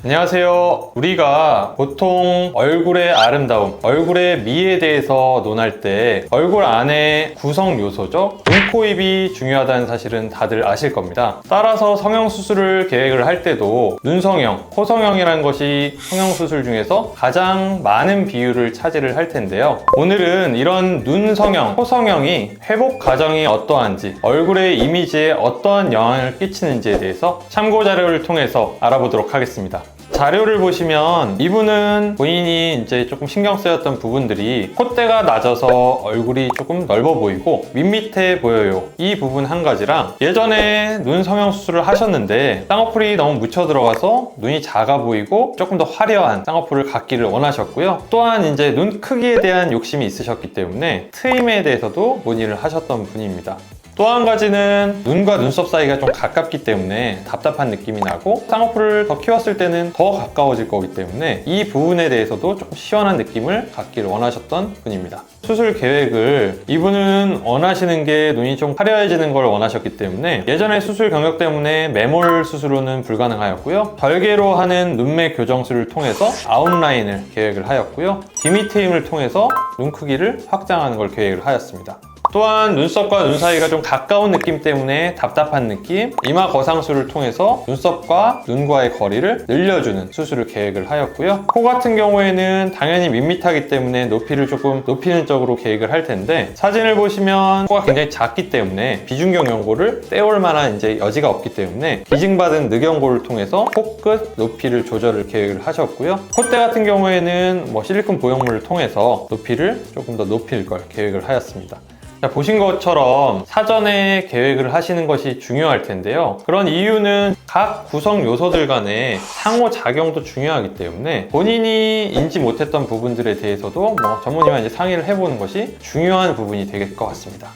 안녕하세요. 우리가 보통 얼굴의 아름다움, 얼굴의 미에 대해서 논할 때 얼굴 안에 구성 요소죠. 눈, 코, 입이 중요하다는 사실은 다들 아실 겁니다. 따라서 성형수술을 계획을 할 때도 눈성형, 코성형이라는 것이 성형수술 중에서 가장 많은 비율을 차지를 할 텐데요. 오늘은 이런 눈성형, 코성형이 회복 과정이 어떠한지, 얼굴의 이미지에 어떠한 영향을 끼치는지에 대해서 참고 자료를 통해서 알아보도록 하겠습니다. 자료를 보시면 이분은 본인이 이제 조금 신경 쓰였던 부분들이 콧대가 낮아서 얼굴이 조금 넓어 보이고 밋밋해 보여요. 이 부분 한 가지랑 예전에 눈 성형 수술을 하셨는데 쌍꺼풀이 너무 묻혀 들어가서 눈이 작아 보이고 조금 더 화려한 쌍꺼풀을 갖기를 원하셨고요. 또한 이제 눈 크기에 대한 욕심이 있으셨기 때문에 트임에 대해서도 문의를 하셨던 분입니다. 또 한 가지는 눈과 눈썹 사이가 좀 가깝기 때문에 답답한 느낌이 나고 쌍꺼풀을 더 키웠을 때는 더 가까워질 거기 때문에 이 부분에 대해서도 좀 시원한 느낌을 갖기를 원하셨던 분입니다. 수술 계획을 이분은 원하시는 게 눈이 좀 화려해지는 걸 원하셨기 때문에 예전에 수술 경력 때문에 매몰 수술로는 불가능하였고요. 절개로 하는 눈매 교정술을 통해서 아웃라인을 계획을 하였고요. 디미트임을 통해서 눈 크기를 확장하는 걸 계획을 하였습니다. 또한 눈썹과 눈 사이가 좀 가까운 느낌 때문에 답답한 느낌, 이마 거상술을 통해서 눈썹과 눈과의 거리를 늘려주는 수술을 계획을 하였고요. 코 같은 경우에는 당연히 밋밋하기 때문에 높이를 조금 높이는 쪽으로 계획을 할 텐데 사진을 보시면 코가 굉장히 작기 때문에 비중경 연고를 떼올 만한 이제 여지가 없기 때문에 기증받은 늑연고를 통해서 코끝 높이를 조절을 계획을 하셨고요. 콧대 같은 경우에는 실리콘 보형물을 통해서 높이를 조금 더 높일 걸 계획을 하였습니다. 자, 보신 것처럼 사전에 계획을 하시는 것이 중요할 텐데요. 그런 이유는 각 구성 요소들 간의 상호작용도 중요하기 때문에 본인이 인지 못했던 부분들에 대해서도 전문의와 이제 상의를 해보는 것이 중요한 부분이 될 것 같습니다.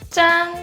짠!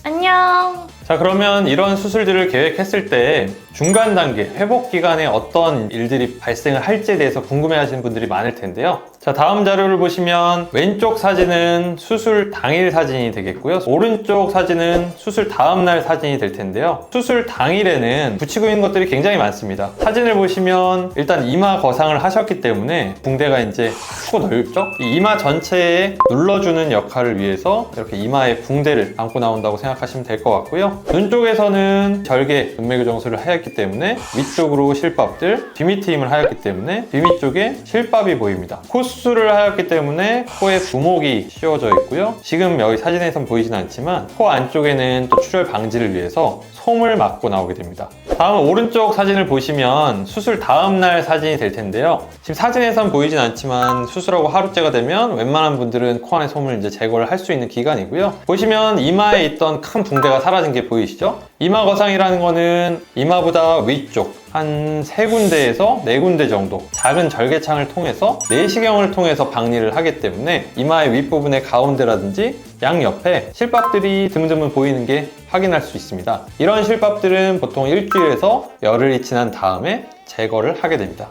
안녕! 자, 그러면 이런 수술들을 계획했을 때 중간 단계, 회복 기간에 어떤 일들이 발생을 할지에 대해서 궁금해하시는 분들이 많을 텐데요. 자, 다음 자료를 보시면 왼쪽 사진은 수술 당일 사진이 되겠고요. 오른쪽 사진은 수술 다음날 사진이 될 텐데요. 수술 당일에는 붙이고 있는 것들이 굉장히 많습니다. 사진을 보시면 일단 이마 거상을 하셨기 때문에 붕대가 이제 크고 넓죠? 이 이마 전체에 눌러주는 역할을 위해서 이렇게 이마에 붕대를 안고 나온다고 생각하시면 될 것 같고요. 눈 쪽에서는 절개 눈매 교정술을 하였기 때문에 위쪽으로 실밥들, 뒤밑트임을 하였기 때문에 뒤밑 쪽에 실밥이 보입니다. 코 수술을 하였기 때문에 코에 부목이 씌워져 있고요. 지금 여기 사진에선 보이진 않지만 코 안쪽에는 또 출혈 방지를 위해서 솜을 맞고 나오게 됩니다. 다음 오른쪽 사진을 보시면 수술 다음날 사진이 될 텐데요. 지금 사진에선 보이진 않지만 수술하고 하루째가 되면 웬만한 분들은 코 안에 솜을 이제 제거를 할 수 있는 기간이고요. 보시면 이마에 있던 큰 붕대가 사라진 게 보이시죠? 이마 거상이라는 거는 이마보다 위쪽 한 3군데에서 4군데 정도 작은 절개창을 통해서 내시경을 통해서 박리를 하기 때문에 이마의 윗부분의 가운데라든지 양옆에 실밥들이 드문드문 보이는 게 확인할 수 있습니다. 이런 실밥들은 보통 일주일에서 열흘이 지난 다음에 제거를 하게 됩니다.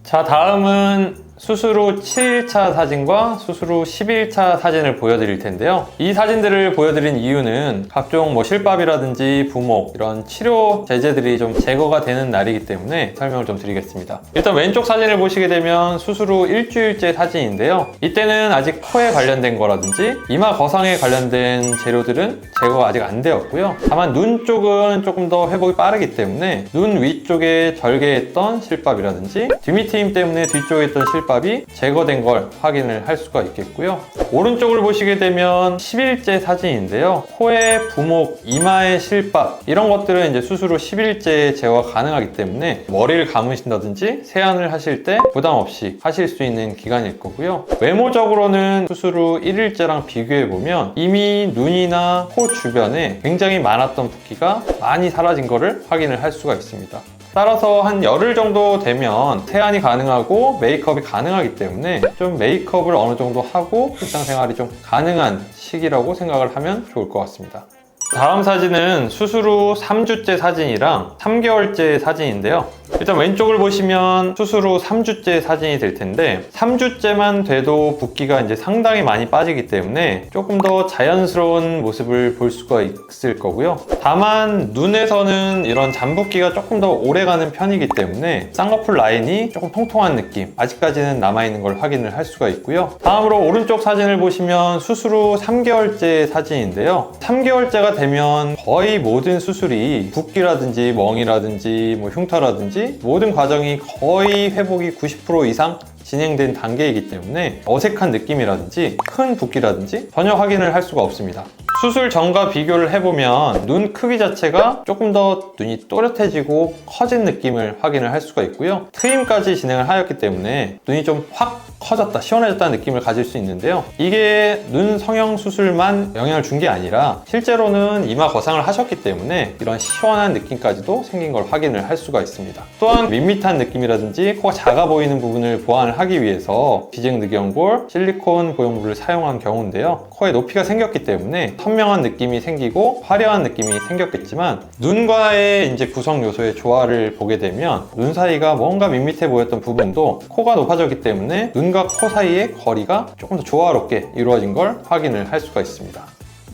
자, 다음은 수술 후 7일차 사진과 수술 후 10일차 사진을 보여드릴 텐데요. 이 사진들을 보여드린 이유는 각종 실밥이라든지 부목 이런 치료 제재들이 좀 제거가 되는 날이기 때문에 설명을 좀 드리겠습니다. 일단 왼쪽 사진을 보시게 되면 수술 후 일주일째 사진인데요. 이때는 아직 코에 관련된 거라든지 이마 거상에 관련된 재료들은 제거가 아직 안 되었고요. 다만 눈 쪽은 조금 더 회복이 빠르기 때문에 눈 위쪽에 절개했던 실밥이라든지 뒤밑트임 때문에 뒤쪽에 있던 실밥 이 제거된 걸 확인을 할 수가 있겠고요. 오른쪽을 보시게 되면 10일째 사진인데요. 코의 부목, 이마의 실밥 이런 것들은 이제 수술 후 10일째 제거가 가능하기 때문에 머리를 감으신다든지 세안을 하실 때 부담 없이 하실 수 있는 기간일 거고요. 외모적으로는 수술 후 1일째랑 비교해 보면 이미 눈이나 코 주변에 굉장히 많았던 붓기가 많이 사라진 거를 확인을 할 수가 있습니다. 따라서 한 열흘 정도 되면 세안이 가능하고 메이크업이 가능하기 때문에 좀 메이크업을 어느 정도 하고 일상생활이 좀 가능한 시기라고 생각을 하면 좋을 것 같습니다. 다음 사진은 수술 후 3주째 사진이랑 3개월째 사진인데요. 일단 왼쪽을 보시면 수술 후 3주째 사진이 될 텐데 3주째만 돼도 붓기가 이제 상당히 많이 빠지기 때문에 조금 더 자연스러운 모습을 볼 수가 있을 거고요. 다만 눈에서는 이런 잠붓기가 조금 더 오래가는 편이기 때문에 쌍꺼풀 라인이 조금 통통한 느낌 아직까지는 남아있는 걸 확인을 할 수가 있고요. 다음으로 오른쪽 사진을 보시면 수술 후 3개월째 사진인데요. 3개월째가 되면 거의 모든 수술이 붓기라든지 멍이라든지 뭐 흉터라든지 모든 과정이 거의 회복이 90% 이상 진행된 단계이기 때문에 어색한 느낌이라든지 큰 붓기라든지 전혀 확인을 할 수가 없습니다. 수술 전과 비교를 해보면 눈 크기 자체가 조금 더 눈이 또렷해지고 커진 느낌을 확인을 할 수가 있고요. 트임까지 진행을 하였기 때문에 눈이 좀 확 커졌다, 시원해졌다는 느낌을 가질 수 있는데요. 이게 눈 성형 수술만 영향을 준 게 아니라 실제로는 이마 거상을 하셨기 때문에 이런 시원한 느낌까지도 생긴 걸 확인을 할 수가 있습니다. 또한 밋밋한 느낌이라든지 코가 작아 보이는 부분을 보완을 하기 위해서 비증늑연골, 실리콘 보형물을 사용한 경우인데요. 코에 높이가 생겼기 때문에 선명한 느낌이 생기고 화려한 느낌이 생겼겠지만 눈과의 이제 구성 요소의 조화를 보게 되면 눈 사이가 뭔가 밋밋해 보였던 부분도 코가 높아졌기 때문에 눈과 코 사이의 거리가 조금 더 조화롭게 이루어진 걸 확인을 할 수가 있습니다.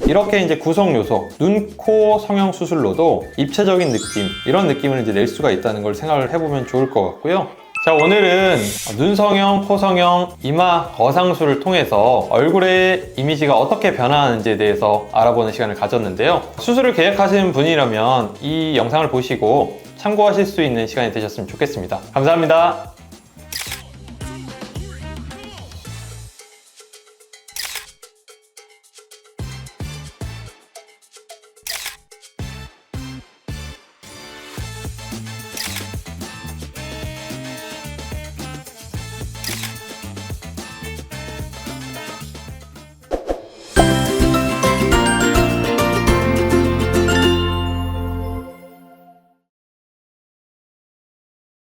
이렇게 이제 구성 요소, 눈, 코 성형 수술로도 입체적인 느낌, 이런 느낌을 이제 낼 수가 있다는 걸 생각을 해보면 좋을 것 같고요. 자, 오늘은 눈 성형, 코 성형, 이마 거상술을 통해서 얼굴의 이미지가 어떻게 변화하는지에 대해서 알아보는 시간을 가졌는데요. 수술을 계획하시는 분이라면 이 영상을 보시고 참고하실 수 있는 시간이 되셨으면 좋겠습니다. 감사합니다.